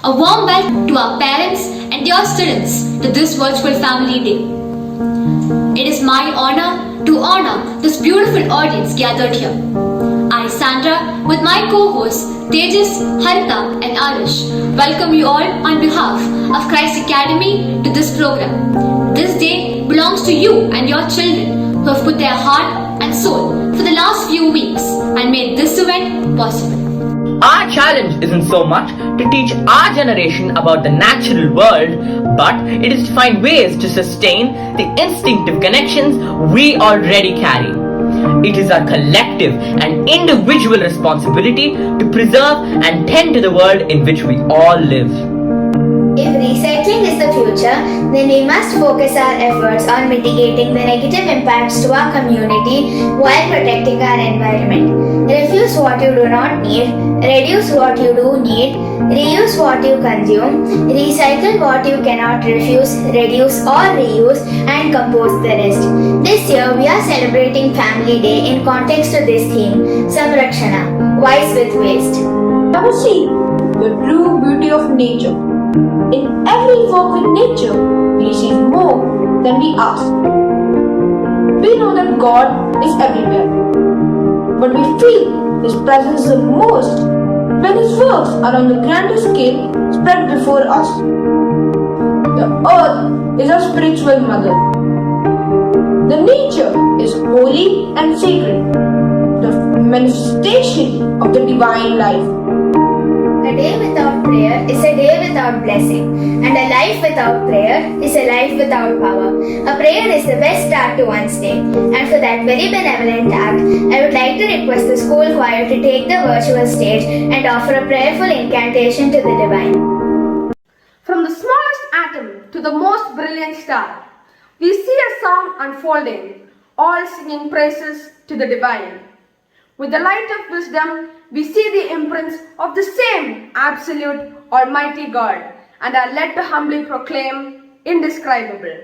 A warm welcome to our parents and dear students to this virtual family day. It is my honor to honor this beautiful audience gathered here. I, Sandra, with my co-hosts Tejas, Harita and Arish, welcome you all on behalf of Christ Academy to this program. This day belongs to you and your children who have put their heart and soul for the last few weeks and made this event possible. Our challenge isn't so much to teach our generation about the natural world, but it is to find ways to sustain the instinctive connections we already carry. It is our collective and individual responsibility to preserve and tend to the world in which we all live. If recycling is the future, then we must focus our efforts on mitigating the negative impacts to our community while protecting our environment. Refuse what you do not need, reduce what you do need, reuse what you consume, recycle what you cannot refuse, reduce or reuse, and compost the rest. This year, we are celebrating Family Day in context to this theme, Samrakshana, Wise with Waste. Have a see the true beauty of nature. In every walk with nature, we receive more than we ask. We know that God is everywhere, but we feel His presence the most when His works are on the grander scale spread before us. The earth is our spiritual mother. The nature is holy and sacred, the manifestation of the divine life. A day without prayer is a day without blessing, and a life without prayer is a life without power. A prayer is the best start to one's day, and for that very benevolent act, I would like to request the school choir to take the virtual stage and offer a prayerful incantation to the divine. From the smallest atom to the most brilliant star, we see a song unfolding, all singing praises to the divine. With the light of wisdom, we see the imprints of the same absolute Almighty God and are led to humbly proclaim indescribable.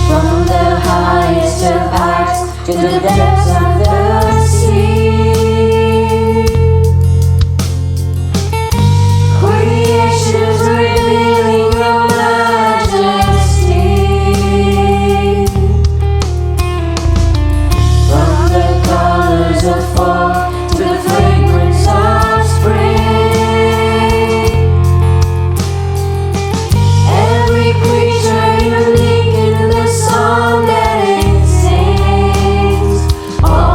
From the highest of heights to the depths of the sea, creation is revealing your majesty. From the colors of fall to the fragrance of spring, every creature unique in the song that it sings. All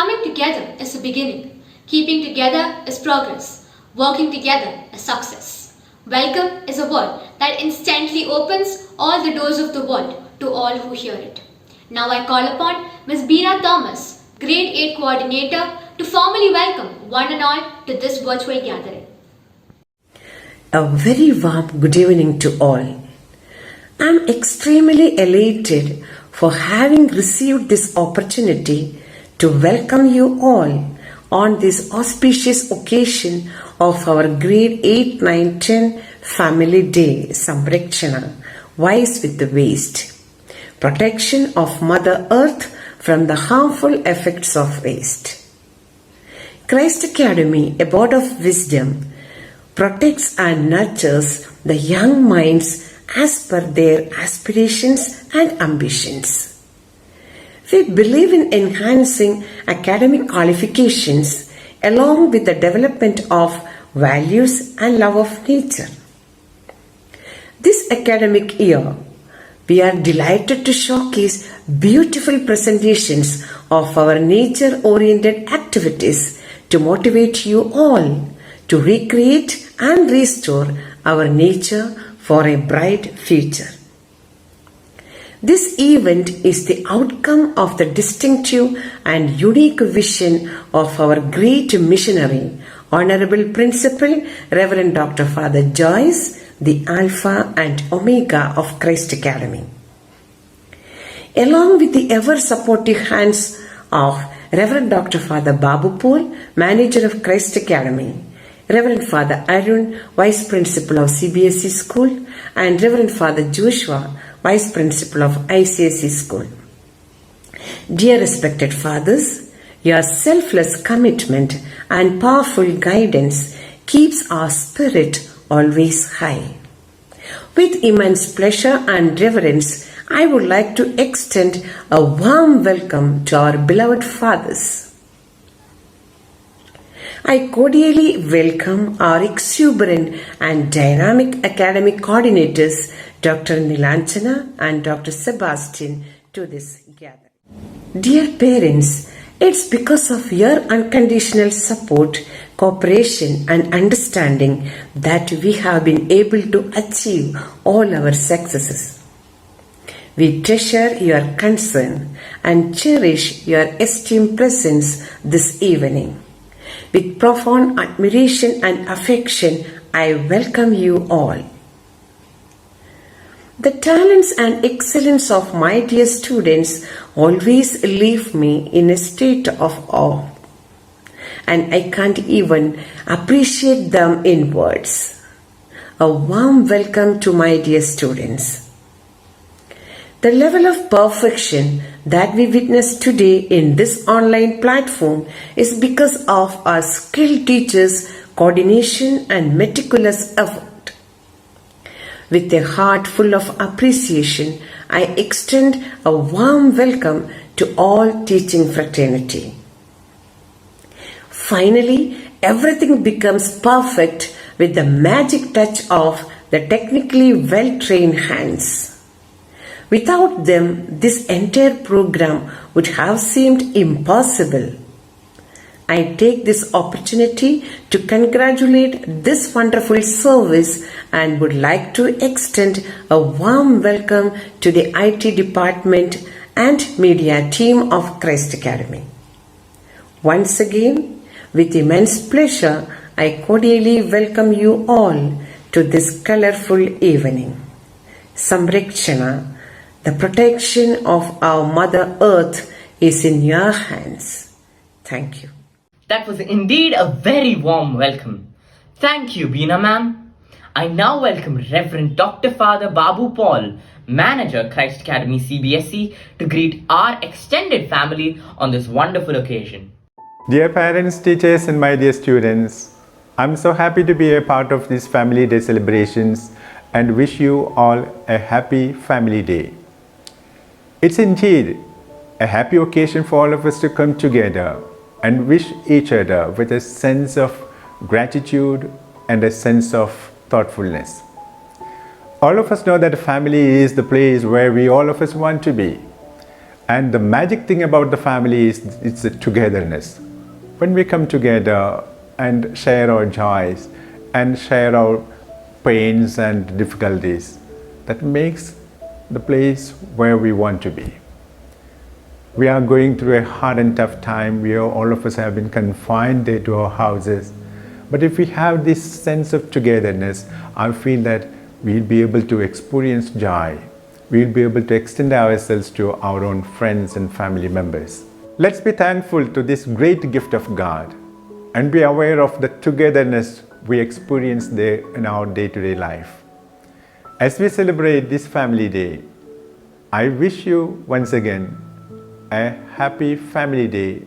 Coming together is the beginning. Keeping together is progress. Working together is success. Welcome is a word that instantly opens all the doors of the world to all who hear it. Now I call upon Ms. Beena Thomas, Grade 8 Coordinator, to formally welcome one and all to this virtual gathering. A very warm good evening to all. I am extremely elated for having received this opportunity to welcome you all on this auspicious occasion of our grade 8, 9, 10 Family Day, Samrakshana, Wise with the Waste, protection of Mother Earth from the harmful effects of waste. Christ Academy, a board of wisdom, protects and nurtures the young minds as per their aspirations and ambitions. We believe in enhancing academic qualifications along with the development of values and love of nature. This academic year, we are delighted to showcase beautiful presentations of our nature-oriented activities to motivate you all to recreate and restore our nature for a bright future. This event is the outcome of the distinctive and unique vision of our great missionary, Honorable Principal Reverend Dr. Father Joyce, the Alpha and Omega of Christ Academy. Along with the ever-supportive hands of Reverend Dr. Father Babu Paul, Manager of Christ Academy, Reverend Father Arun, Vice Principal of CBSE School, and Reverend Father Joshua, Vice Principal of ICSE School. Dear respected fathers, your selfless commitment and powerful guidance keeps our spirit always high. With immense pleasure and reverence, I would like to extend a warm welcome to our beloved fathers. I cordially welcome our exuberant and dynamic academic coordinators, Dr. Nilanchana and Dr. Sebastian, to this gathering. Dear parents, it's because of your unconditional support, cooperation and understanding that we have been able to achieve all our successes. We treasure your concern and cherish your esteemed presence this evening. With profound admiration and affection, I welcome you all. The talents and excellence of my dear students always leave me in a state of awe, and I can't even appreciate them in words. A warm welcome to my dear students. The level of perfection that we witness today in this online platform is because of our skilled teachers' coordination and meticulous effort. With a heart full of appreciation, I extend a warm welcome to all teaching fraternity. Finally, everything becomes perfect with the magic touch of the technically well-trained hands. Without them, this entire program would have seemed impossible. I take this opportunity to congratulate this wonderful service and would like to extend a warm welcome to the IT department and media team of Christ Academy. Once again, with immense pleasure, I cordially welcome you all to this colorful evening. Samrakshana, the protection of our Mother Earth is in your hands. Thank you. That was indeed a very warm welcome. Thank you, Beena ma'am. I now welcome Reverend Dr. Father Babu Paul, Manager, Christ Academy CBSE, to greet our extended family on this wonderful occasion. Dear parents, teachers and my dear students, I'm so happy to be a part of these Family Day celebrations and wish you all a happy Family Day. It's indeed a happy occasion for all of us to come together and wish each other with a sense of gratitude and a sense of thoughtfulness. All of us know that family is the place where we all of us want to be. And the magic thing about the family is it's the togetherness. When we come together and share our joys and share our pains and difficulties, that makes the place where we want to be. We are going through a hard and tough time. All of us have been confined there to our houses. But if we have this sense of togetherness, I feel that we'll be able to experience joy. We'll be able to extend ourselves to our own friends and family members. Let's be thankful to this great gift of God and be aware of the togetherness we experience there in our day-to-day life. As we celebrate this Family Day, I wish you once again a happy Family Day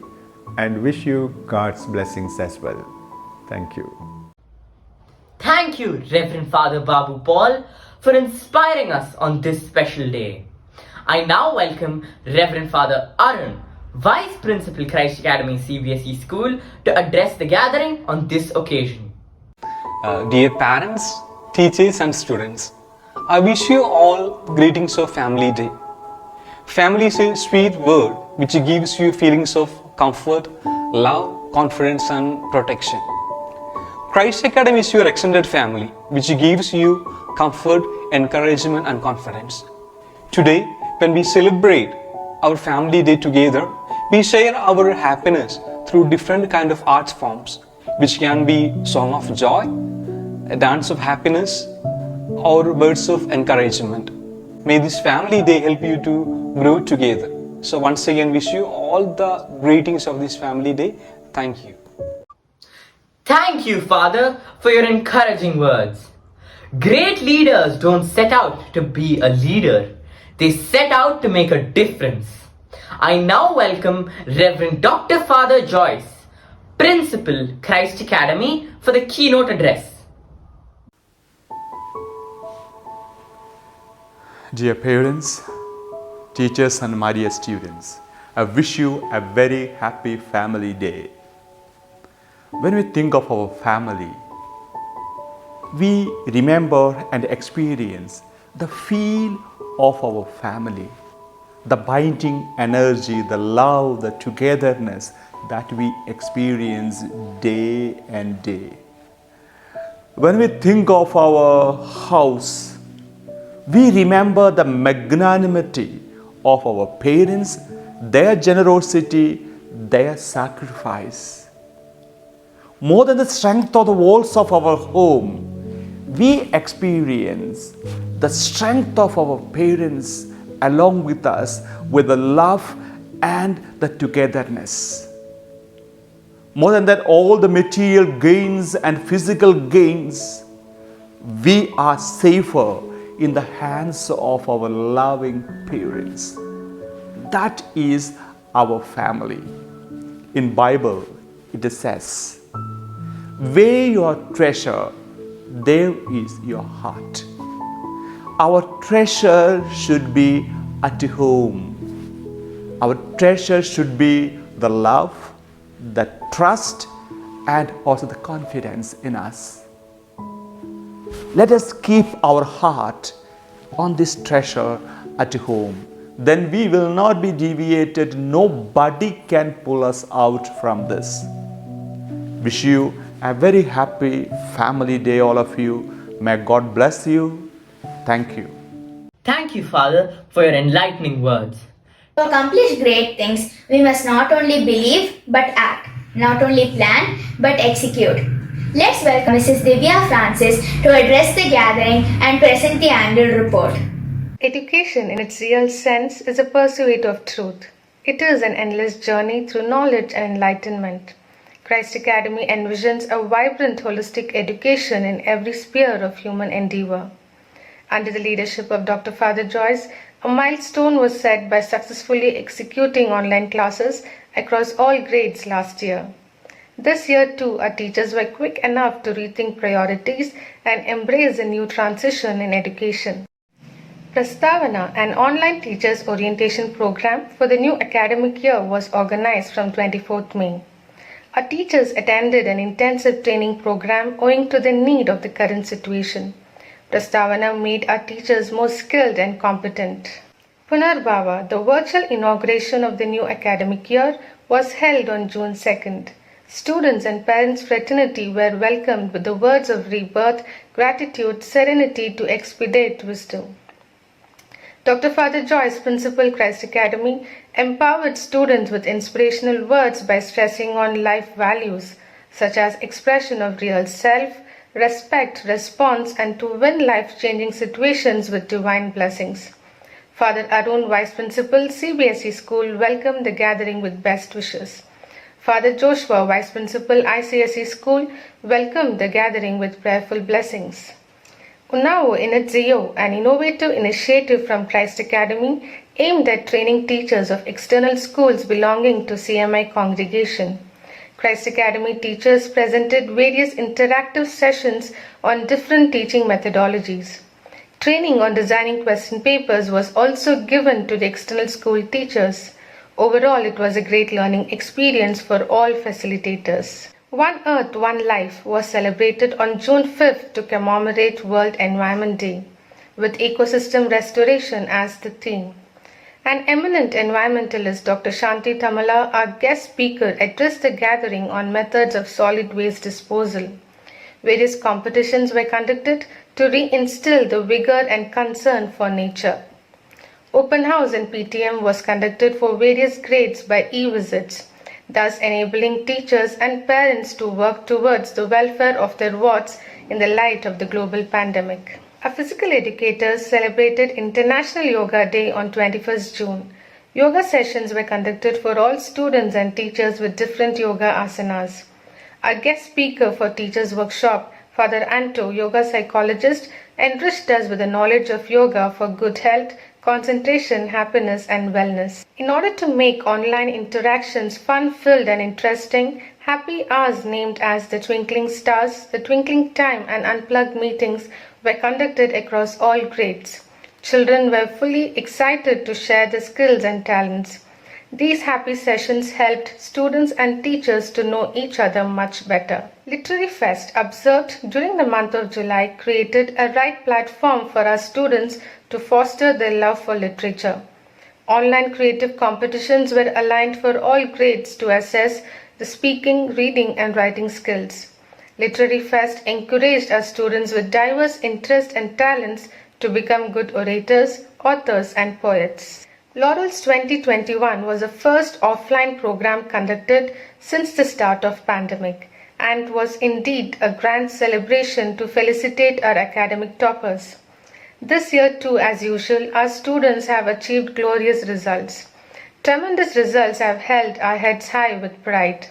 and wish you God's blessings as well. Thank you. Thank you, Reverend Father Babu Paul, for inspiring us on this special day. I now welcome Reverend Father Arun, Vice Principal, Christ Academy CBSE School, to address the gathering on this occasion. Dear parents, teachers and students, I wish you all greetings of Family Day. Family is a sweet word which gives you feelings of comfort, love, confidence and protection. Christ Academy is your extended family which gives you comfort, encouragement and confidence. Today, when we celebrate our Family Day together, we share our happiness through different kind of arts forms which can be song of joy, a dance of happiness or words of encouragement. May this Family Day help you to grow together. So once again, wish you all the greetings of this Family Day. Thank you. Thank you, Father, for your encouraging words. Great leaders don't set out to be a leader. They set out to make a difference. I now welcome Reverend Dr. Father Joyce, Principal, Christ Academy, for the keynote address. Dear parents, teachers and my dear students, I wish you a very happy Family Day. When we think of our family, we remember and experience the feel of our family, the binding energy, the love, the togetherness that we experience day and day. When we think of our house, we remember the magnanimity of our parents, their generosity, their sacrifice. More than the strength of the walls of our home, we experience the strength of our parents along with us with the love and the togetherness. More than that, all the material gains and physical gains, we are safer in the hands of our loving parents. That is our family. In Bible, it says, where your treasure, there is your heart. our treasure should be at home. Our treasure should be the love, the trust, and also the confidence in us. Let us keep our heart on this treasure at home. Then we will not be deviated. Nobody can pull us out from this. Wish you a very happy family day, all of you. May God bless you. Thank you. Thank you, Father, for your enlightening words. To accomplish great things, we must not only believe but act, not only plan but execute. Let's welcome Mrs. Divya Francis to address the gathering and present the annual report. Education, in its real sense, is a pursuit of truth. It is an endless journey through knowledge and enlightenment. Christ Academy envisions a vibrant, holistic education in every sphere of human endeavor. Under the leadership of Dr. Father Joyce, a milestone was set by successfully executing online classes across all grades last year. This year too, our teachers were quick enough to rethink priorities and embrace a new transition in education. Prastavana, an online teachers orientation program for the new academic year, was organized from 24th May. Our teachers attended an intensive training program owing to the need of the current situation. Prastavana made our teachers more skilled and competent. Punarbhava, the virtual inauguration of the new academic year, was held on June 2nd. Students and parents fraternity were welcomed with the words of rebirth, gratitude, serenity to expedite wisdom. Dr. Father Joyce, Principal, Christ Academy, empowered students with inspirational words by stressing on life values such as expression of real self, respect, response, and to win life-changing situations with divine blessings. Father Arun, Vice Principal, CBSE School, welcomed the gathering with best wishes. Father Joshua, Vice Principal, ICSE School, welcomed the gathering with prayerful blessings. Unnao Inizio, an innovative initiative from Christ Academy aimed at training teachers of external schools belonging to CMI congregation. Christ Academy teachers presented various interactive sessions on different teaching methodologies. Training on designing question papers was also given to the external school teachers. Overall, it was a great learning experience for all facilitators. One Earth, One Life was celebrated on June 5th to commemorate World Environment Day, with ecosystem restoration as the theme. An eminent environmentalist, Dr. Shanti Tamala, our guest speaker, addressed the gathering on methods of solid waste disposal. Various competitions were conducted to reinstill the vigor and concern for nature. Open house and PTM was conducted for various grades by e-visits, thus enabling teachers and parents to work towards the welfare of their wards in the light of the global pandemic. Our physical educators celebrated International Yoga Day on 21st June. Yoga sessions were conducted for all students and teachers with different yoga asanas. Our guest speaker for Teachers Workshop, Father Anto, yoga psychologist, enriched us with the knowledge of yoga for good health, concentration, happiness, and wellness. In order to make online interactions fun-filled and interesting, happy hours named as the Twinkling Stars, the Twinkling Time, and Unplugged meetings were conducted across all grades. Children were fully excited to share their skills and talents. These happy sessions helped students and teachers to know each other much better. Literary Fest, observed during the month of July, created a right platform for our students to foster their love for literature. Online creative competitions were aligned for all grades to assess the speaking, reading, and writing skills. Literary Fest encouraged our students with diverse interests and talents to become good orators, authors, and poets. Laurels 2021 was the first offline program conducted since the start of pandemic and was indeed a grand celebration to felicitate our academic toppers. This year too, as usual, our students have achieved glorious results. Tremendous results have held our heads high with pride.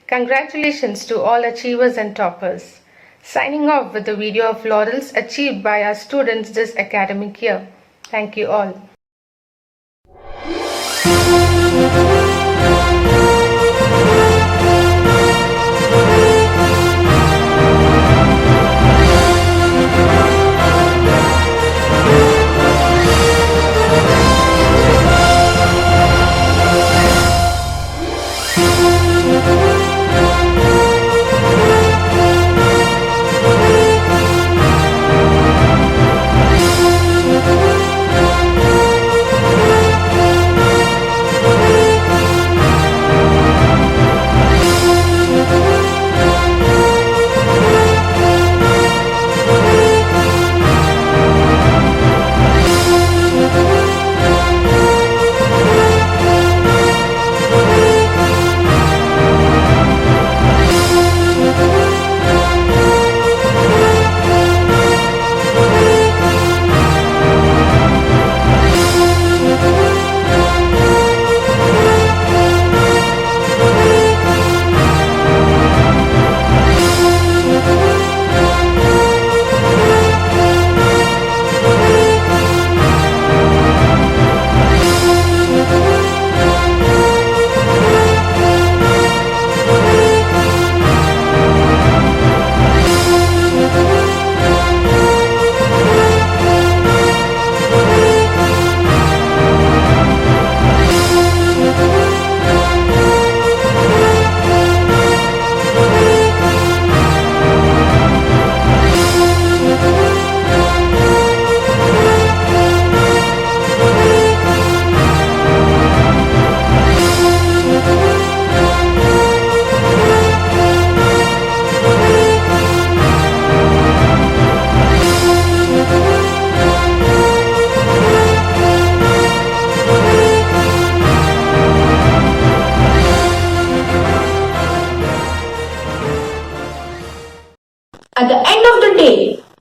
Congratulations to all achievers and toppers. Signing off with the video of laurels achieved by our students this academic year. Thank you all. Thank you.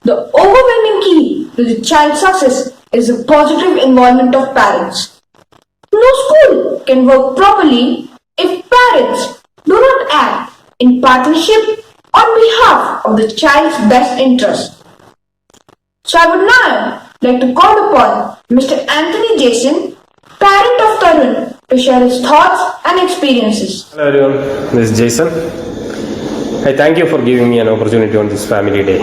The overwhelming key to the child's success is the positive involvement of parents. No school can work properly if parents do not act in partnership on behalf of the child's best interest. So I would now like to call upon Mr. Anthony Jason, parent of Tarun, to share his thoughts and experiences. Hello everyone, this is Jason. I thank you for giving me an opportunity on this family day.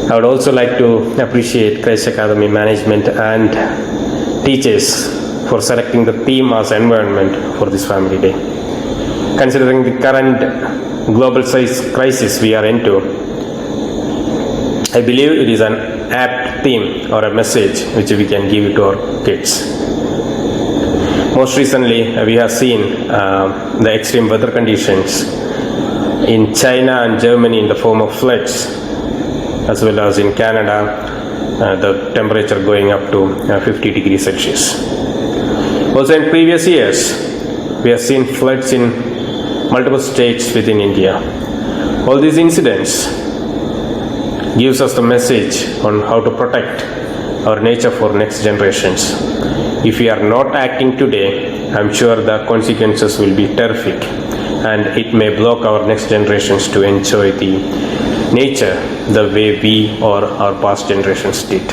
I would also like to appreciate Christ Academy management and teachers for selecting the theme as environment for this family day. Considering the current global size crisis we are into, I believe it is an apt theme or a message which we can give to our kids. Most recently, we have seen the extreme weather conditions in China and Germany in the form of floods, as well as in Canada, the temperature going up to 50 degrees Celsius. Also in previous years, we have seen floods in multiple states within India. All these incidents gives us the message on how to protect our nature for next generations. If we are not acting today, I'm sure the consequences will be terrific, and it may block our next generations to enjoy the nature the way we or our past generations did.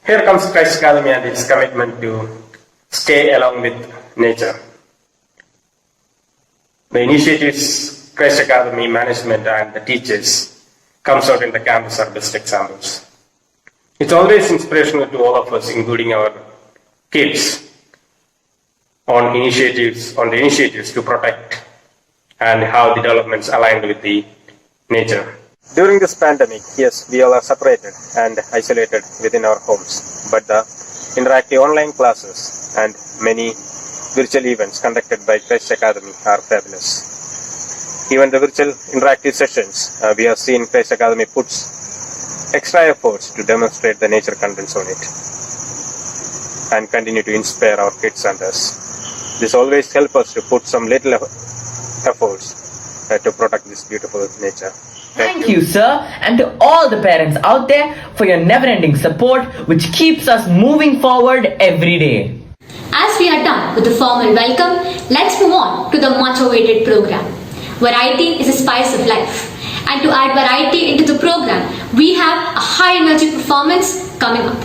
Here comes Christ Academy and its commitment to stay along with nature. The initiatives Christ Academy management and the teachers comes out in the campus are best examples. It's always inspirational to all of us, including our kids, on the initiatives to protect and how the developments aligned with the nature. During this pandemic, yes, we all are separated and isolated within our homes, but the interactive online classes and many virtual events conducted by Christ Academy are fabulous. Even the virtual interactive sessions, we have seen Christ Academy puts extra efforts to demonstrate the nature contents on it and continue to inspire our kids and us. This always helps us to put some little efforts to protect this beautiful nature. Thank you, sir, and to all the parents out there for your never-ending support, which keeps us moving forward every day. As we are done with the formal welcome, let's move on to the much-awaited program. Variety is a spice of life. And to add variety into the program, we have a high-energy performance coming up.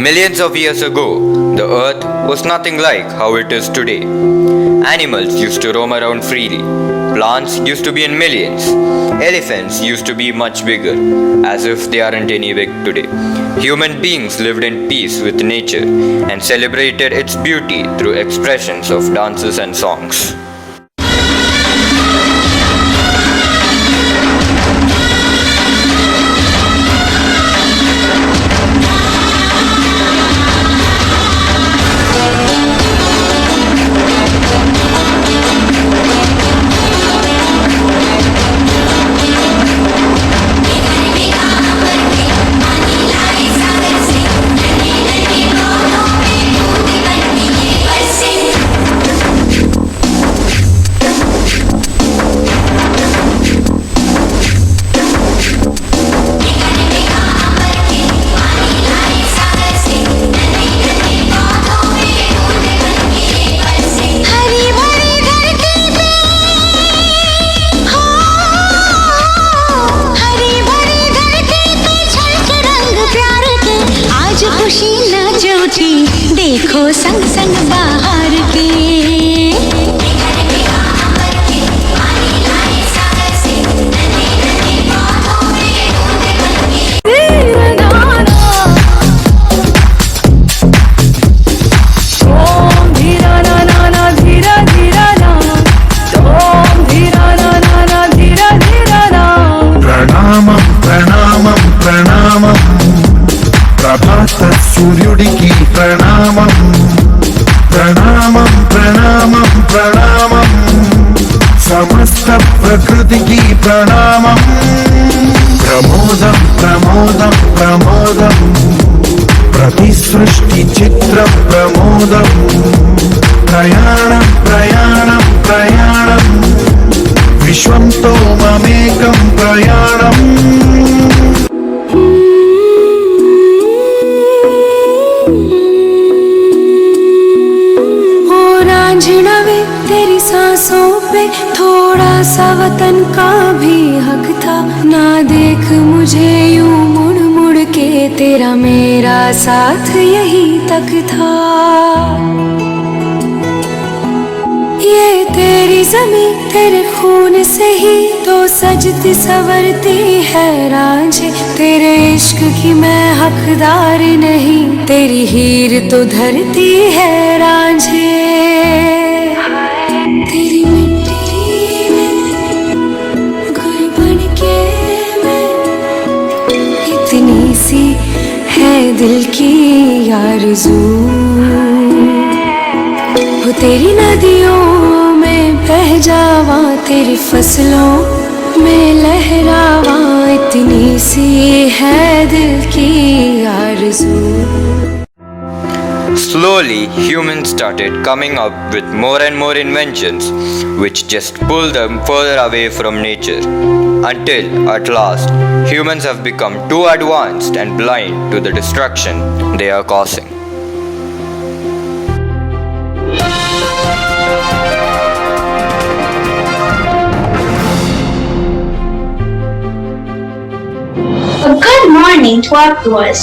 Millions of years ago, the earth was nothing like how it is today. Animals used to roam around freely. Plants used to be in millions. Elephants used to be much bigger, as if they aren't any big today. Human beings lived in peace with nature and celebrated its beauty through expressions of dances and songs. देखो संग संग बाहर के ప్రణామం ప్రణామం ప్రణామం ప్రభాత సూర్యుడికి ప్రణామం ప్రణామం ప్రణామం ప్రణామం సమస్త ప్రకృతికి ప్రణామం ప్రమోదం ప్రమోదం ప్రమోదం ప్రతి సృష్టి చిత్ర ప్రమోదం ప్రయాణం ప్రయాణం ప్రయాణం तेरी सांसों पे थोड़ा सा वतन का भी हक था। ना देख मुझे यूं मुड़ मुड़ के, तेरा मेरा साथ यही तक था। ये तेरी ज़मीं तेरे खून से ही तो सजती संवरती है रांझे। तेरे इश्क की मैं हकदार नहीं, तेरी हीर तो धरती है रांझे। तेरी मिट्टी में गुल बन के मैं, इतनी सी है दिल की आरज़ू। वो तेरी नदियों में बह जावा, तेरी फसलों में लहरावा, इतनी सी है दिल की आरज़ू। Slowly, humans started coming up with more and more inventions which just pull them further away from nature. Until, at last, humans have become too advanced and blind to the destruction they are causing. A good morning to our viewers.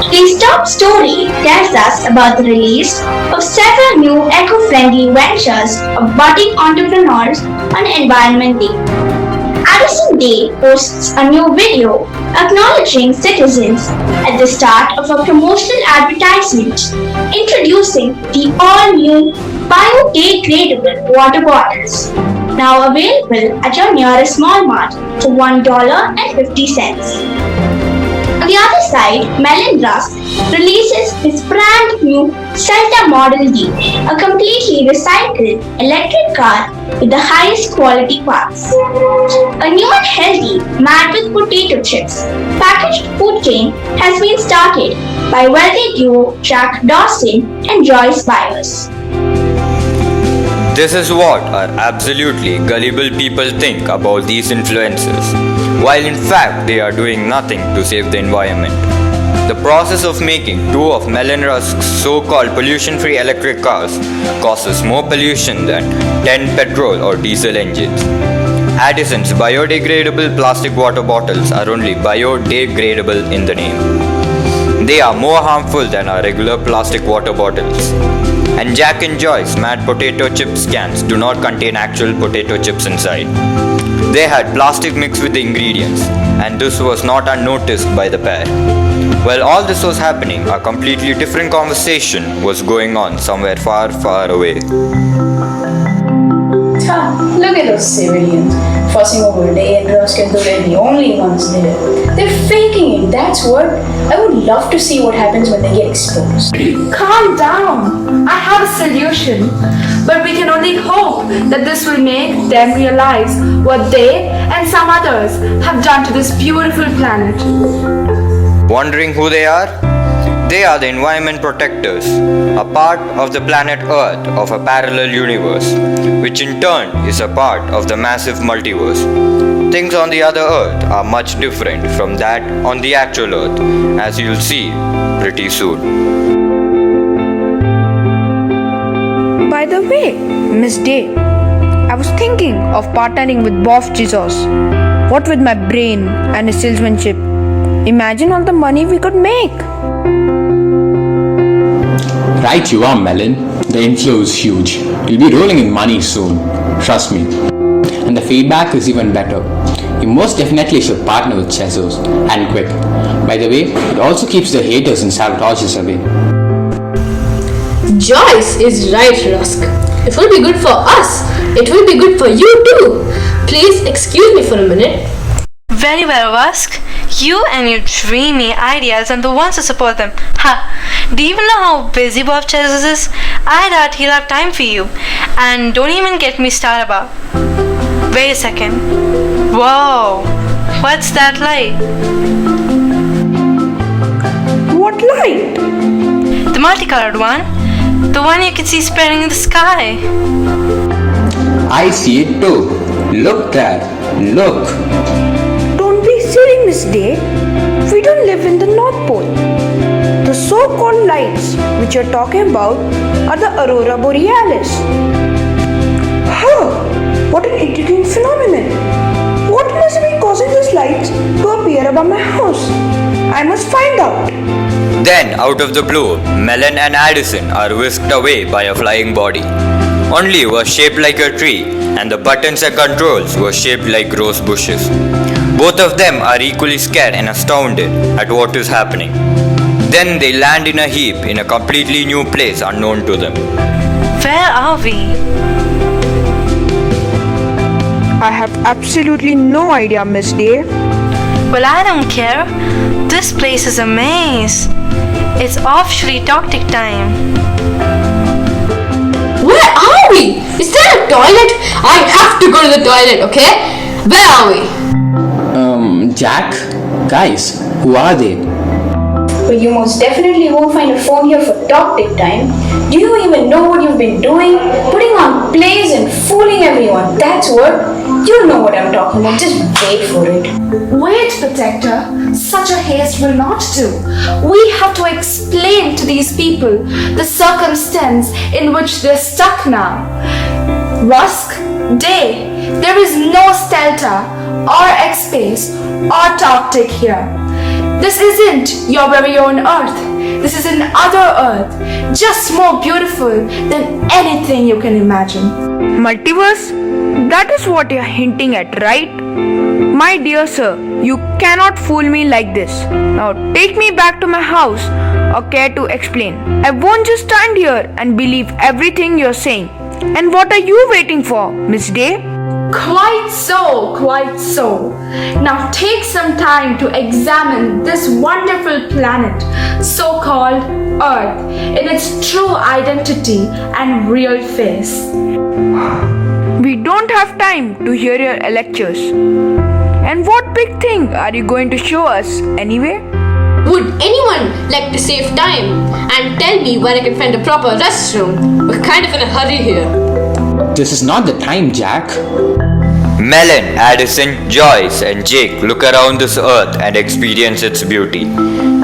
Today's top story tells us about the release of several new eco-friendly ventures of budding entrepreneurs on Environment Day. Addison Day posts a new video acknowledging citizens at the start of a promotional advertisement introducing the all-new biodegradable water bottles, now available at your nearest Small Mart for $1.50. On the other side, Melon Rusk releases his brand new Celta Model D, a completely recycled electric car with the highest quality parts. A new and healthy Mad with Potato Chips packaged food chain has been started by wealthy duo Jack Dawson and Joyce Byers. This is what our absolutely gullible people think about these influencers, while in fact they are doing nothing to save the environment. The process of making two of Melon Rusk's so-called pollution-free electric cars causes more pollution than 10 petrol or diesel engines. Addison's biodegradable plastic water bottles are only biodegradable in the name. They are more harmful than our regular plastic water bottles. And Jack and Joy's Mad Potato Chips cans do not contain actual potato chips inside. They had plastic mixed with the ingredients, and this was not unnoticed by the pair. While all this was happening, a completely different conversation was going on somewhere far, far away. Look at those civilians fussing over Day and Rusk as though they're the only ones there. They're faking it, that's what. I would love to see what happens when they get exposed. Calm down. I have a solution. But we can only hope that this will make them realize what they and some others have done to this beautiful planet. Wondering who they are? They are the environment protectors, a part of the planet Earth of a parallel universe, which in turn is a part of the massive multiverse. Things on the other Earth are much different from that on the actual Earth, as you'll see pretty soon. By the way, Miss Day, I was thinking of partnering with Bob Jesus. What with my brain and his salesmanship? Imagine all the money we could make. Right you are, Melon. The inflow is huge. You'll be rolling in money soon. Trust me. And the feedback is even better. You most definitely should partner with Chezos, and quick. By the way, it also keeps the haters and sabotagers away. Joyce is right, Rusk. It will be good for us. It will be good for you too. Please excuse me for a minute. Very well, Rusk. You and your dreamy ideas and the ones to support them. Ha! Do you even know how busy Bob Chezos is? I doubt he'll have time for you. And don't even get me started about. Wait a second. Whoa! What's that light? What light? The multicolored one. The one you can see spreading in the sky. I see it too. Look there. Look. Don't be Miss Day, we don't live in the North Pole. The so-called lights which you're talking about are the aurora borealis. Huh, what an intriguing phenomenon. What must be causing these lights to appear above my house? I must find out. Then, out of the blue, Melon and Addison are whisked away by a flying body. Only was shaped like a tree, and the buttons and controls were shaped like rose bushes. Both of them are equally scared and astounded at what is happening. Then they land in a heap in a completely new place unknown to them. Where are we? I have absolutely no idea, Miss Day. Well, I don't care. This place is a maze. It's officially toxic time. Where are we? Is there a toilet? I have to go to the toilet, okay? Where are we? Jack? Guys, who are they? But you most definitely won't find a phone here for topic time. Do you even know what you've been doing? Putting on plays and fooling everyone. That's what. You know what I'm talking about. Just wait for it. Wait, Protector. Such a haste will not do. We have to explain to these people the circumstance in which they're stuck now. Rusk, day, there is no Stelta or X-Space or Toptic here. This isn't your very own Earth. This is another Earth, just more beautiful than anything you can imagine. Multiverse? That is what you're hinting at, right? My dear sir, you cannot fool me like this. Now take me back to my house or care to explain. I won't just stand here and believe everything you're saying. And what are you waiting for, Miss Day? Quite so, quite so. Now take some time to examine this wonderful planet, so-called Earth, in its true identity and real face. We don't have time to hear your lectures. And what big thing are you going to show us anyway? Would anyone like to save time and tell me where I can find a proper restroom? We're kind of in a hurry here. This is not the time, Jack. Melon, Addison, Joyce, and Jake look around this earth and experience its beauty.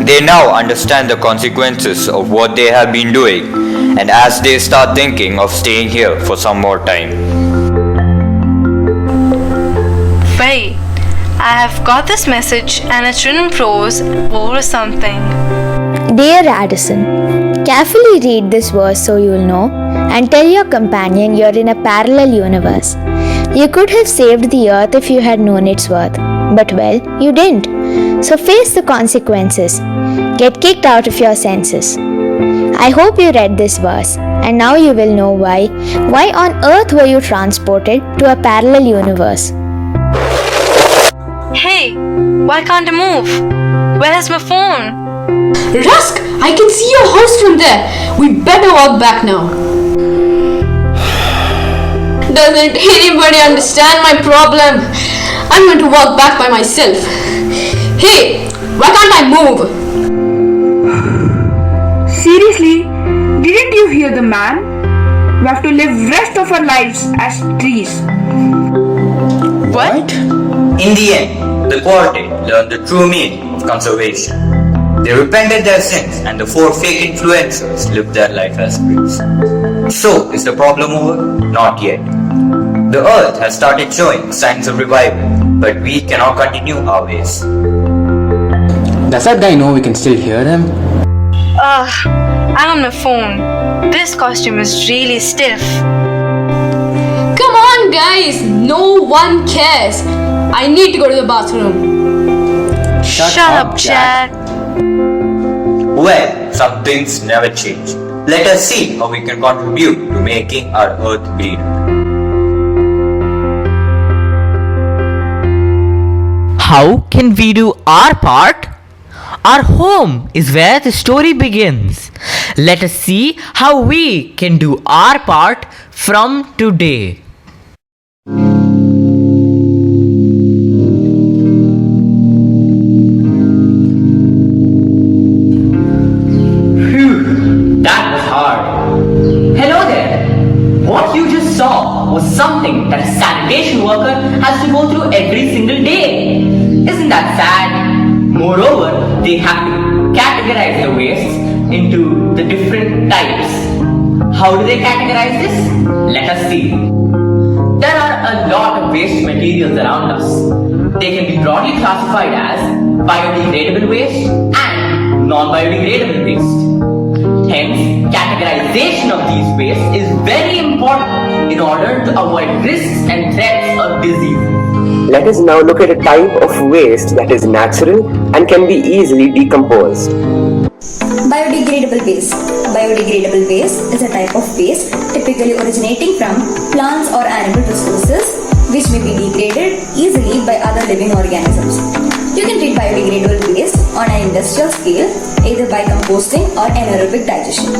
They now understand the consequences of what they have been doing, and as they start thinking of staying here for some more time. Wait, I have got this message and it's written in prose or something. Dear Addison, carefully read this verse so you'll know, and tell your companion you're in a parallel universe. You could have saved the earth if you had known its worth, but well, you didn't. So face the consequences. Get kicked out of your senses. I hope you read this verse, and now you will know why. Why on earth were you transported to a parallel universe? Hey, why can't I move? Where is my phone? Rusk, I can see your house from there. We better walk back now. Doesn't anybody understand my problem? I'm going to walk back by myself. Hey, why can't I move? Seriously? Didn't you hear the man? We have to live rest of our lives as trees. What? In the end, the quartet learned the true meaning of conservation. They repented their sins and the 4 fake influencers lived their life as trees. So, is the problem over? Not yet. The earth has started showing signs of revival, but we cannot continue our ways. Does that guy know we can still hear him? I'm on my phone. This costume is really stiff. Come on, guys. No one cares. I need to go to the bathroom. Shut up, Jack. Well, some things never change. Let us see how we can contribute to making our earth greener. How can we do our part? Our home is where the story begins. Let us see how we can do our part from today. That was hard. Hello there. What you just saw was something that a sanitation worker has to go through every single day. Isn't that sad? Moreover, they have to categorize the wastes into the different types. How do they categorize this? Let us see. There are a lot of waste materials around us. They can be broadly classified as biodegradable waste and non-biodegradable waste. Hence, categorization of these wastes is very important in order to avoid risks and threats of disease. Let us now look at a type of waste that is natural and can be easily decomposed. Biodegradable waste. Biodegradable waste is a type of waste typically originating from plants or animal resources which may be degraded easily by other living organisms. You can treat biodegradable waste on an industrial scale either by composting or anaerobic digestion.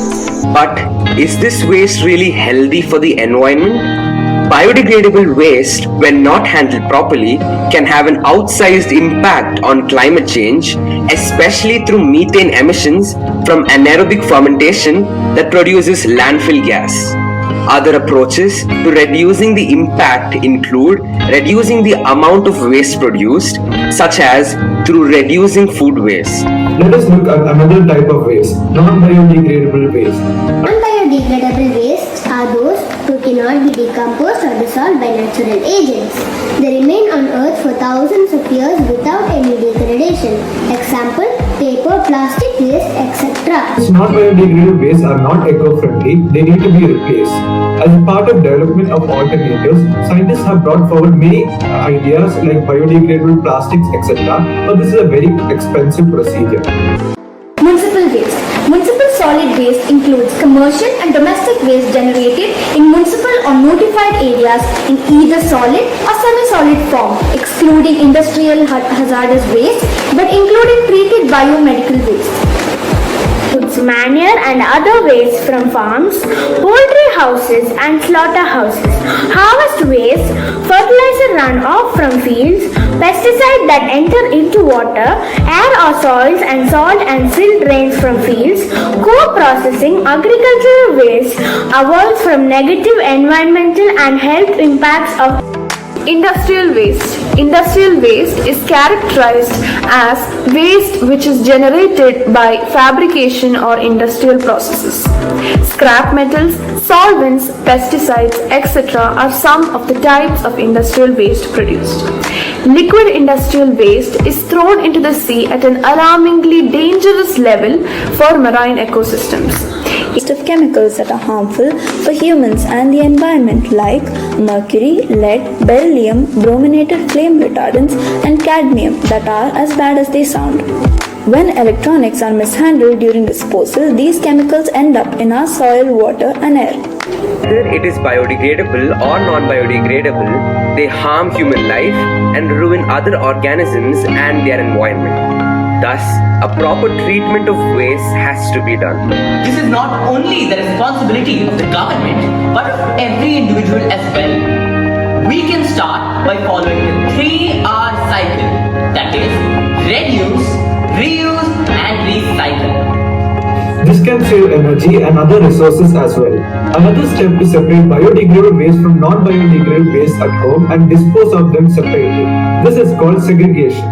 But is this waste really healthy for the environment? Biodegradable waste, when not handled properly, can have an outsized impact on climate change, especially through methane emissions from anaerobic fermentation that produces landfill gas. Other approaches to reducing the impact include reducing the amount of waste produced, such as through reducing food waste. Let us look at another type of waste, non-biodegradable waste. Non-biodegradable wastes are those who cannot be decomposed or dissolved by natural agents. They remain on earth for thousands of years without any degradation. Example, paper, plastic waste, etc. These non-biodegradable wastes are not eco-friendly, they need to be replaced. As a part of development of alternatives, scientists have brought forward many ideas like biodegradable plastics, etc. But this is a very expensive procedure. Municipal waste. Municipal solid waste includes commercial and domestic waste generated in municipal or notified areas in either solid or semi-solid form, excluding industrial hazardous waste but including treated biomedical waste. Manure and other waste from farms, poultry houses and slaughterhouses, harvest waste, fertilizer runoff from fields, pesticide that enter into water, air or soils and salt and silt drains from fields, co-processing agricultural waste avoids from negative environmental and health impacts of Industrial waste. Industrial waste is characterized as waste which is generated by fabrication or industrial processes. Scrap metals, solvents, pesticides, etc. are some of the types of industrial waste produced. Liquid industrial waste is thrown into the sea at an alarmingly dangerous level for marine ecosystems. Waste of chemicals that are harmful for humans and the environment like mercury, lead, beryllium, brominated flame retardants and cadmium that are as bad as they sound. When electronics are mishandled during disposal, these chemicals end up in our soil, water and air. Whether it is biodegradable or non-biodegradable, they harm human life and ruin other organisms and their environment. Thus, a proper treatment of waste has to be done. This is not only the responsibility of the government, but of every individual as well. We can start by following the 3R cycle, that is, reduce, reuse and recycle. This can save energy and other resources as well. Another step is separate biodegradable waste from non-biodegradable waste at home and dispose of them separately. This is called segregation.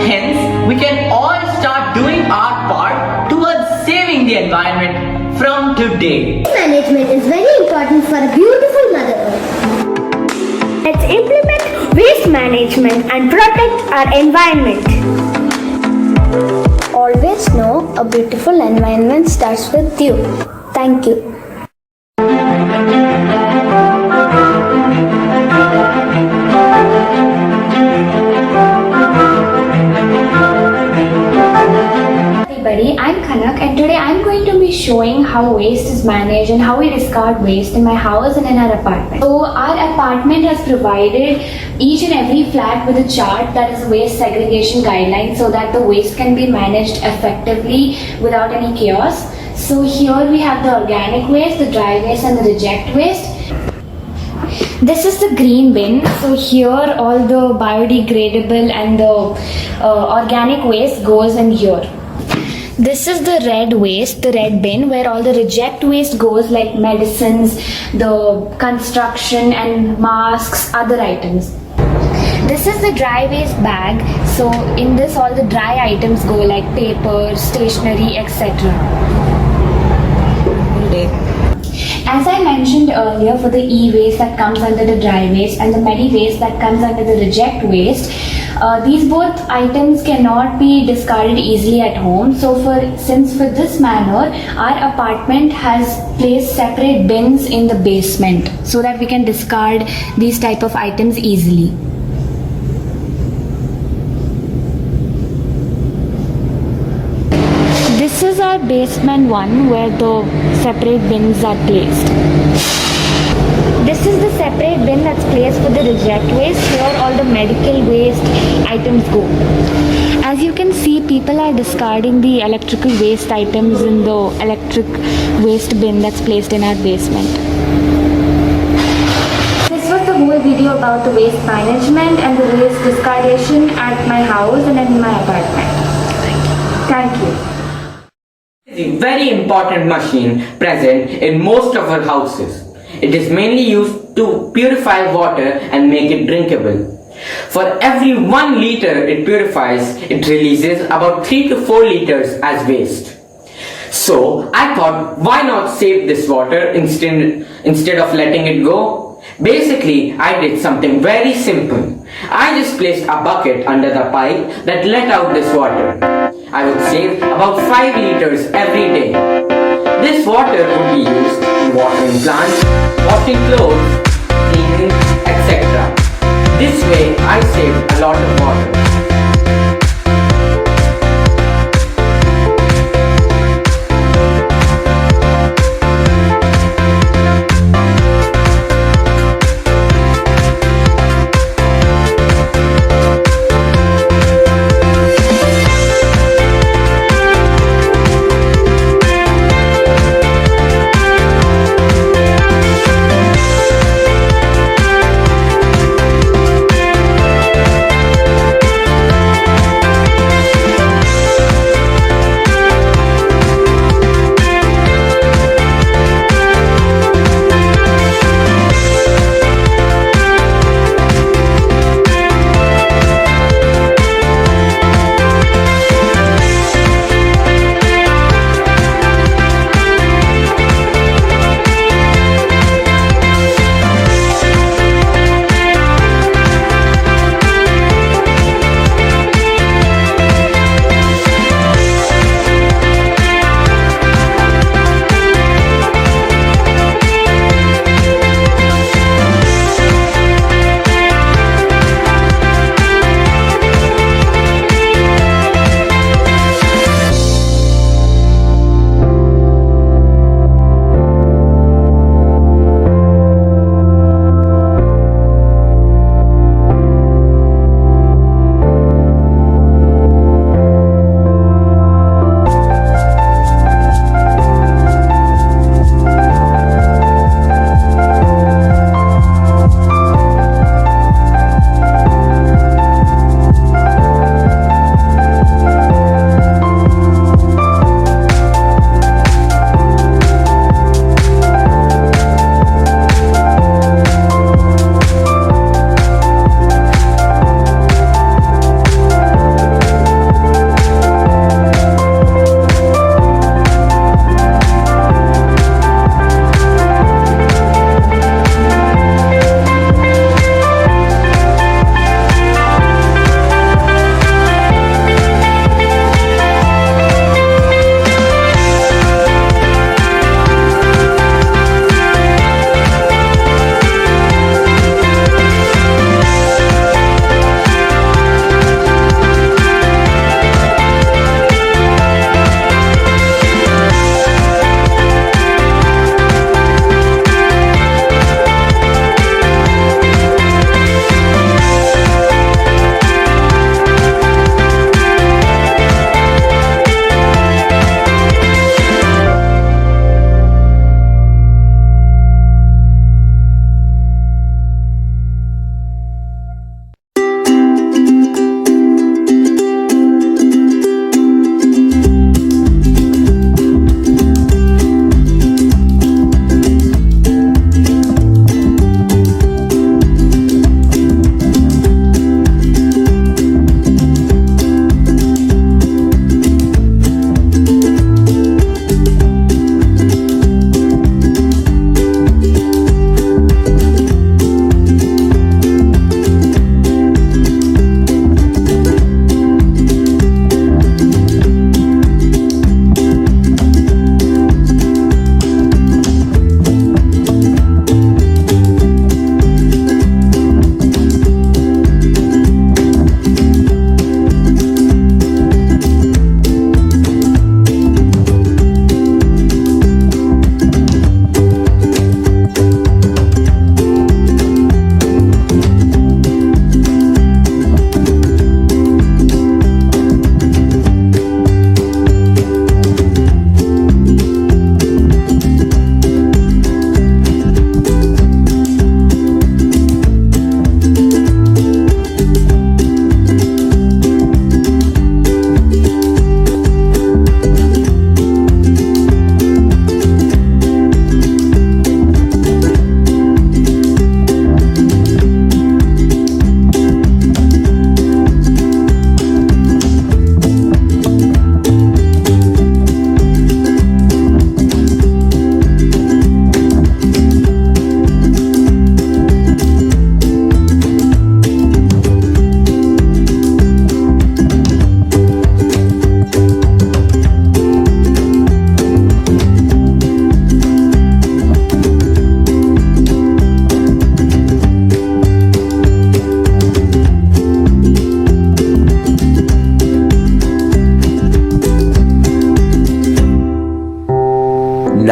Hence, we can all start doing our part towards saving the environment from today. Waste management is very important for a beautiful Mother Earth. Let's implement waste management and protect our environment. Always know a beautiful environment starts with you. Thank you. I'm Kanak and today I'm going to be showing how waste is managed and how we discard waste in my house and in our apartment. So our apartment has provided each and every flat with a chart that is a waste segregation guideline so that the waste can be managed effectively without any chaos. So here we have the organic waste, the dry waste and the reject waste. This is the green bin. So here all the biodegradable and the organic waste goes in here. This is the red waste, the red bin, where all the reject waste goes like medicines, the construction and masks, other items. This is the dry waste bag. So in this all the dry items go like paper, stationery, etc. As I mentioned earlier, for the e-waste that comes under the dry waste and the medi-waste that comes under the reject waste, these both items cannot be discarded easily at home. So since for this manner, our apartment has placed separate bins in the basement so that we can discard these type of items easily. This is our basement one where the separate bins are placed. This is the separate bin that's placed for the reject waste. Here all the medical waste items go. As you can see, people are discarding the electrical waste items in the electric waste bin that's placed in our basement. This was the whole video about the waste management and the waste discardation at my house and in my apartment. Thank you. It is a very important machine present in most of our houses. It is mainly used to purify water and make it drinkable. For every 1 liter it purifies, it releases about 3 to 4 liters as waste. So I thought, why not save this water instead of letting it go? Basically, I did something very simple. I just placed a bucket under the pipe that let out this water. I would save about 5 liters every day. This water would be used in watering plants, washing clothes, cleaning, etc. This way I saved a lot of water.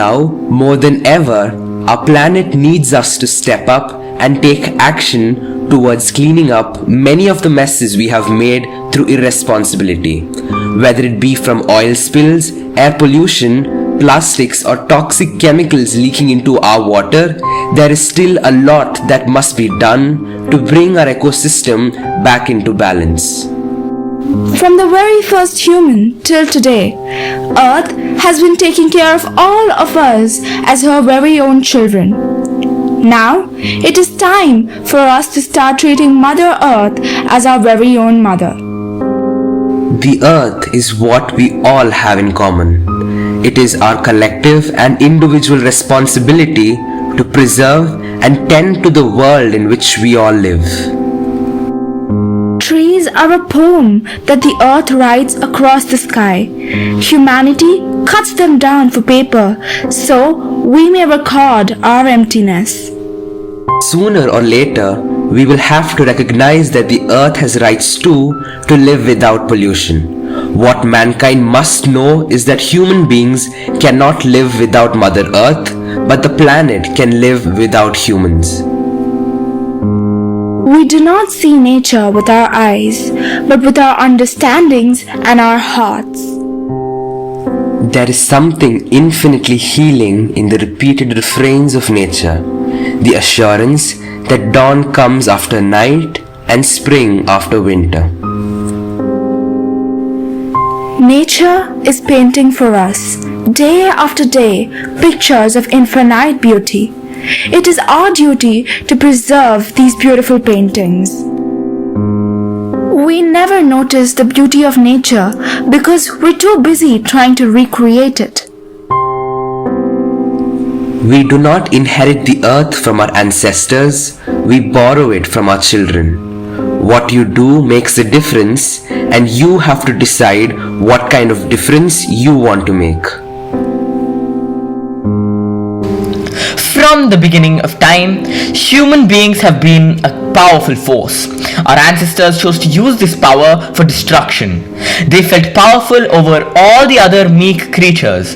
now, more than ever, our planet needs us to step up and take action towards cleaning up many of the messes we have made through irresponsibility. Whether it be from oil spills, air pollution, plastics or toxic chemicals leaking into our water, there is still a lot that must be done to bring our ecosystem back into balance. From the very first human till today, Earth has been taking care of all of us as her very own children. Now, it is time for us to start treating Mother Earth as our very own mother. The Earth is what we all have in common. It is our collective and individual responsibility to preserve and tend to the world in which we all live. Trees are a poem that the earth writes across the sky. Humanity cuts them down for paper so we may record our emptiness. Sooner or later, we will have to recognize that the earth has rights too to live without pollution. What mankind must know is that human beings cannot live without Mother Earth, but the planet can live without humans. We do not see nature with our eyes, but with our understandings and our hearts. There is something infinitely healing in the repeated refrains of nature, the assurance that dawn comes after night and spring after winter. Nature is painting for us, day after day, pictures of infinite beauty. It is our duty to preserve these beautiful paintings. We never notice the beauty of nature because we're too busy trying to recreate it. We do not inherit the earth from our ancestors, we borrow it from our children. What you do makes a difference, and you have to decide what kind of difference you want to make. From the beginning of time, human beings have been a powerful force. Our ancestors chose to use this power for destruction. They felt powerful over all the other meek creatures.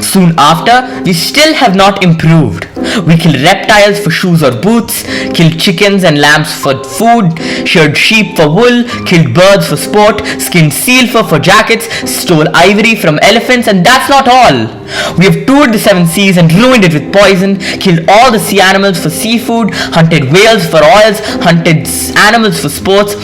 Soon after, we still have not improved. We killed reptiles for shoes or boots, killed chickens and lambs for food, sheared sheep for wool, killed birds for sport, skinned seal for jackets, stole ivory from elephants, and that's not all. We have toured the seven seas and ruined it with poison, killed all the sea animals for seafood, hunted whales for oils, hunted animals for sports,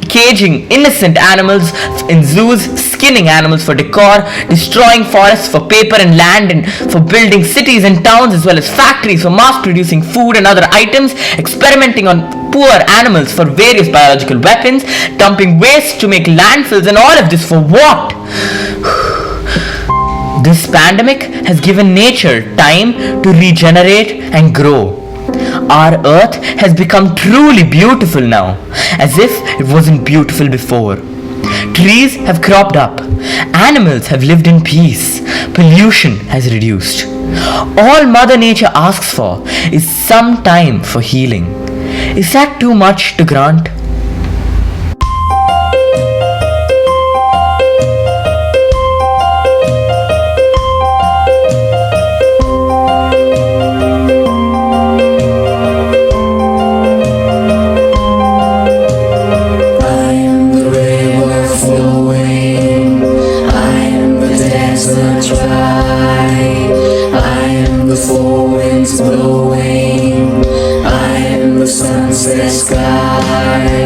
caging innocent animals in zoos, skinning animals for decor, destroying forests for paper and land and for building cities and towns as well as factories for mass producing food and other items, experimenting on poor animals for various biological weapons, dumping waste to make landfills, and all of this for what? This pandemic has given nature time to regenerate and grow. Our earth has become truly beautiful now, as if it wasn't beautiful before. Trees have cropped up, animals have lived in peace, pollution has reduced. All Mother Nature asks for is some time for healing. Is that too much to grant? Blowing, I am the sunset sky.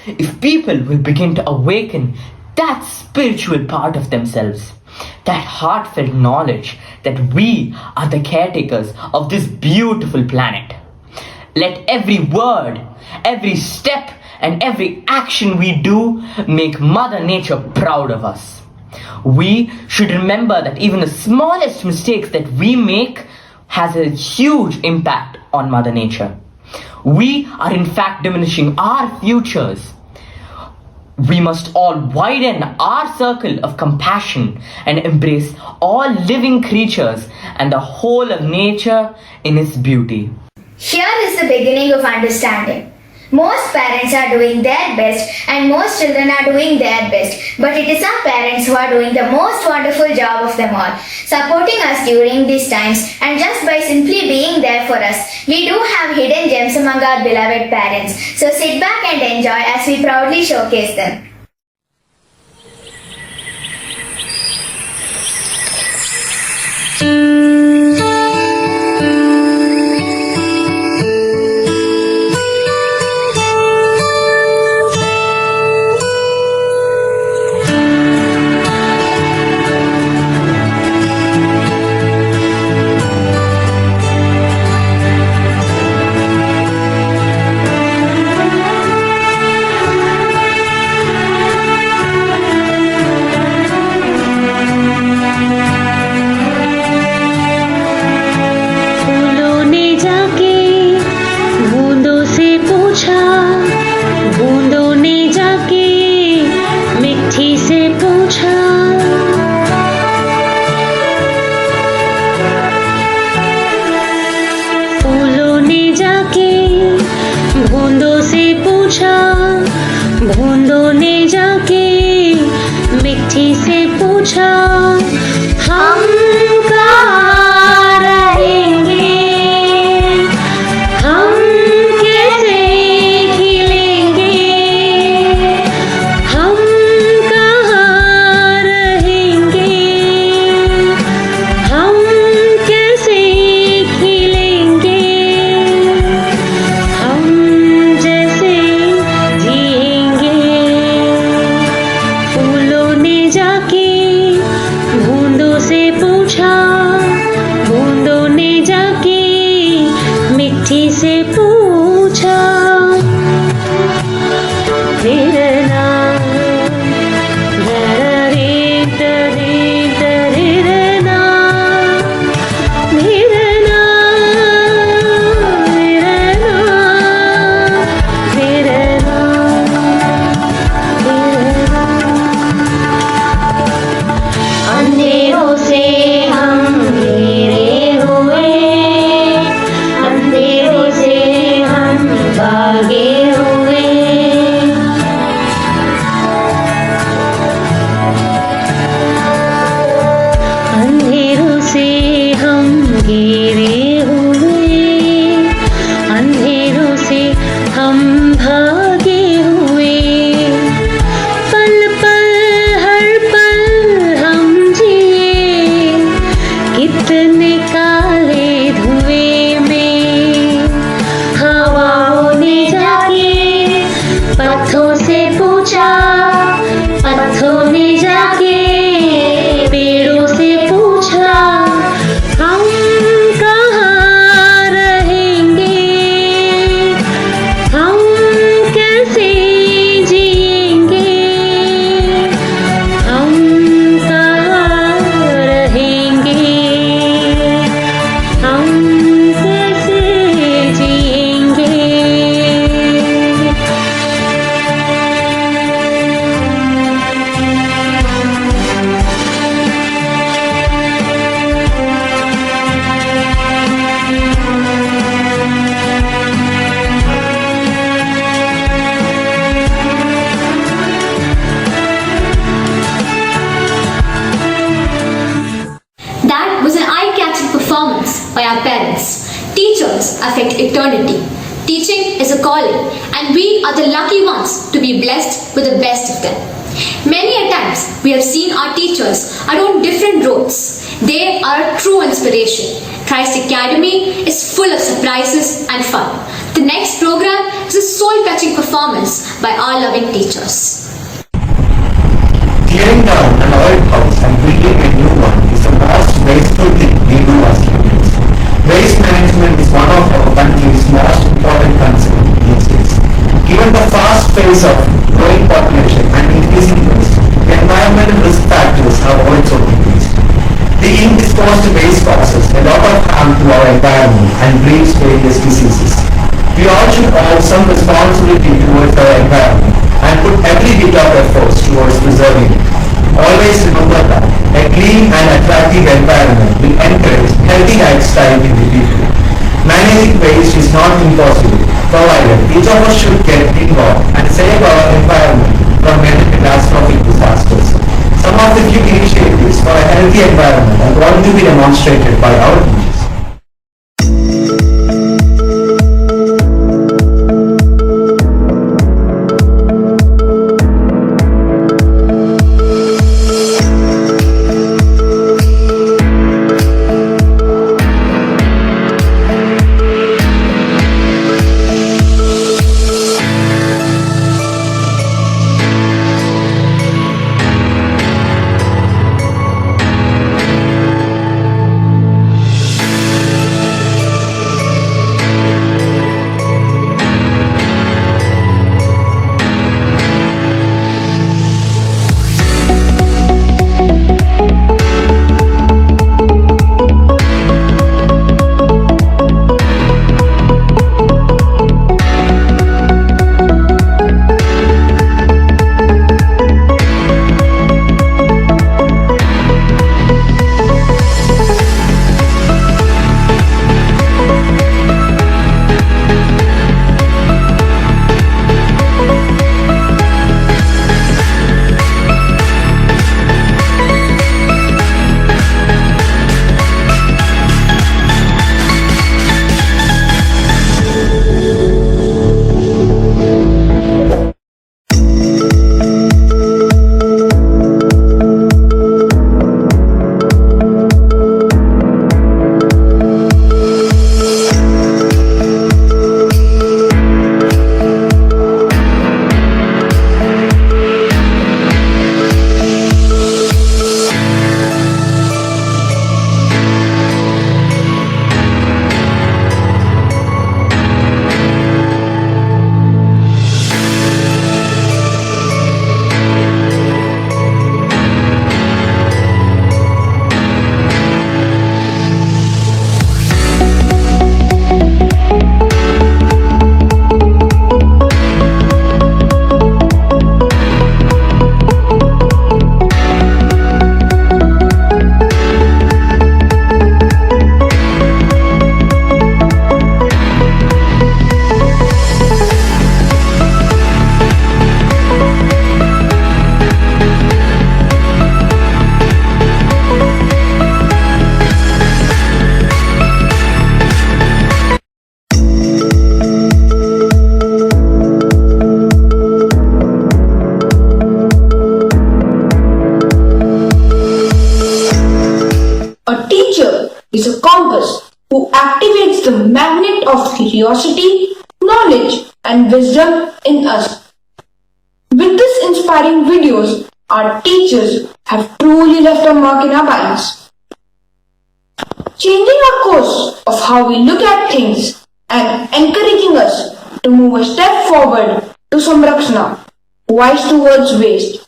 if people will begin to awaken that spiritual part of themselves, that heartfelt knowledge that we are the caretakers of this beautiful planet. Let every word, every step, and every action we do make Mother Nature proud of us. We should remember that even the smallest mistakes that we make has a huge impact on Mother Nature. We are in fact diminishing our futures. We must all widen our circle of compassion and embrace all living creatures and the whole of nature in its beauty. Here is the beginning of understanding. Most parents are doing their best and most children are doing their best, but it is our parents who are doing the most wonderful job of them all, supporting us during these times, and just by simply being there for us. We do have hidden gems among our beloved parents, so sit back and enjoy as we proudly showcase them. बूंदों ने जाके मिट्टी से पूछा हम कहाँ रहेंगे, हम कैसे खिलेंगे, हम कहाँ रहेंगे, हम कैसे खिलेंगे, हम जैसे जिएंगे। फूलों ने जाके बूंदों से पूछा, बूंदों ने जाके मिट्टी से पूछा तेरा नाम, रे तरे तेरा नाम, मेरा नाम, मेरा नाम, तेरा नाम, तेरा नाम। अंधेरों से हम घिरे हुए, अंधेरों से हम भागे हुए, अंधेरों से हम घिरे हुए, अंधेरों से हम भागे हुए। पल पल हर पल हम जिए, कितने काले धुएं में। हवाओं ने जाके पत्थरों से पूछा, पत्थरों ने जाके पेड़ों से पूछा हम कहाँ रहेंगे, हम कैसे जिएंगे, हम कहाँ रहेंगे, हम कैसे जिएंगे। That was an eye-catching performance by our parents. Teachers affect eternity. Teaching is a calling, and we are the lucky ones to be blessed with the best of them. Many a times we have seen our teachers adorn different roles. They are a true inspiration. Christ Academy is full of surprises and fun. The The next program is a soul-touching performance by our loving teachers. Tearing down an old house and building a new one is the most wasteful thing we do as humans. Waste management is one of our country's most important concerns these days. Given the fast pace of growing population and increasing waste, the environmental risk factors have also increased. The indisposed waste causes a lot of harm to our environment and breeds various diseases. We all should have some responsibility towards our environment and put every bit of effort towards preserving it. Always remember that a clean and attractive environment will encourage healthy lifestyle in the people. Managing waste is not impossible, provided each of us should get involved and save our environment from many catastrophic disasters. Some of the few initiatives for a healthy environment are going to be demonstrated by our teachers. is a compass who activates the magnet of curiosity, knowledge, and wisdom in us. With these inspiring videos, our teachers have truly left a mark in our minds, changing our course of how we look at things and encouraging us to move a step forward to Samrakshana, wise towards waste.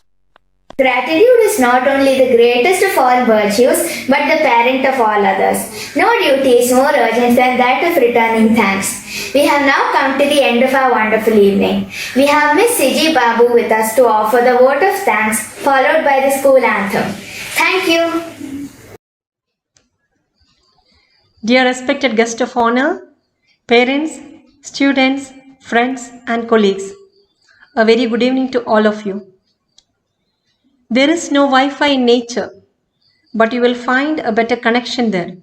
Gratitude is not only the greatest of all virtues, but the parent of all others. No duty is more urgent than that of returning thanks. We have now come to the end of our wonderful evening. We have Miss Siji Babu with us to offer the vote of thanks, followed by the school anthem. Thank you. Dear respected guest of honor, parents, students, friends and colleagues, a very good evening to all of you. There is no Wi-Fi in nature, but you will find a better connection there.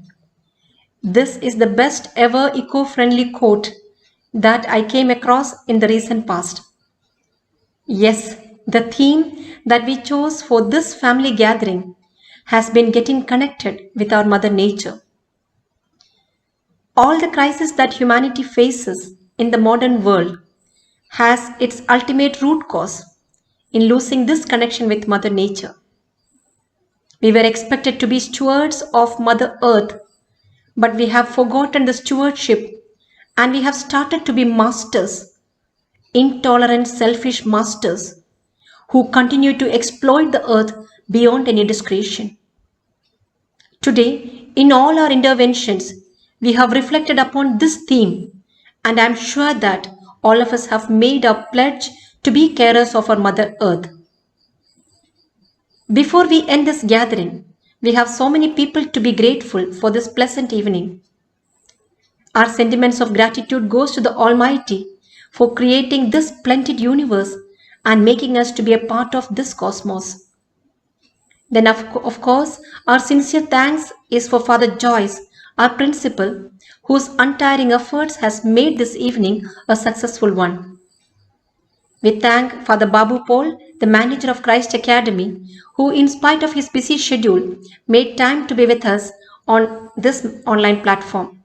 This is the best ever eco-friendly quote that I came across in the recent past. Yes, the theme that we chose for this family gathering has been getting connected with our Mother Nature. All the crises that humanity faces in the modern world has its ultimate root cause in losing this connection with Mother Nature. We were expected to be stewards of Mother Earth, but we have forgotten the stewardship and we have started to be masters, intolerant, selfish masters who continue to exploit the earth beyond any discretion. Today, in all our interventions, we have reflected upon this theme, and I am sure that all of us have made a pledge to be carers of our Mother Earth. Before we end this gathering, we have so many people to be grateful for this pleasant evening. Our sentiments of gratitude goes to the Almighty for creating this splendid universe and making us to be a part of this cosmos. Then of course, our sincere thanks is for Father Joyce, our principal, whose untiring efforts has made this evening a successful one. We thank Father Babu Paul, the manager of Christ Academy, who in spite of his busy schedule made time to be with us on this online platform.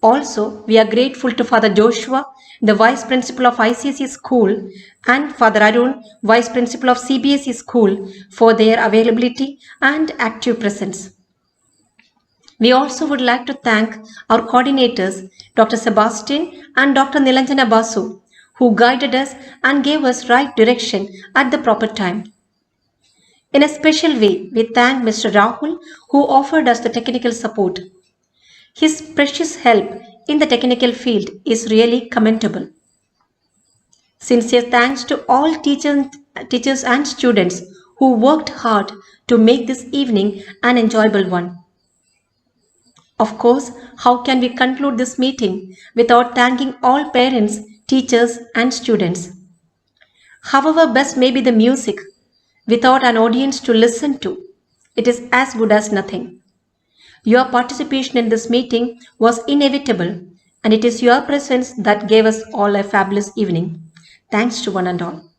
Also, we are grateful to Father Joshua, the Vice Principal of ICSE School, and Father Arun, Vice Principal of CBSE School, for their availability and active presence. We also would like to thank our coordinators, Dr. Sebastian and Dr. Nilanjana Basu, who guided us and gave us right direction at the proper time. In a special way, we thank Mr. Rahul, who offered us the technical support. His precious help in the technical field is really commendable. Sincere thanks to all teachers and students who worked hard to make this evening an enjoyable one. Of course, how can we conclude this meeting without thanking all parents, teachers, and students? However best may be the music, without an audience to listen to, it is as good as nothing. Your participation in this meeting was inevitable, and it is your presence that gave us all a fabulous evening. Thanks to one and all.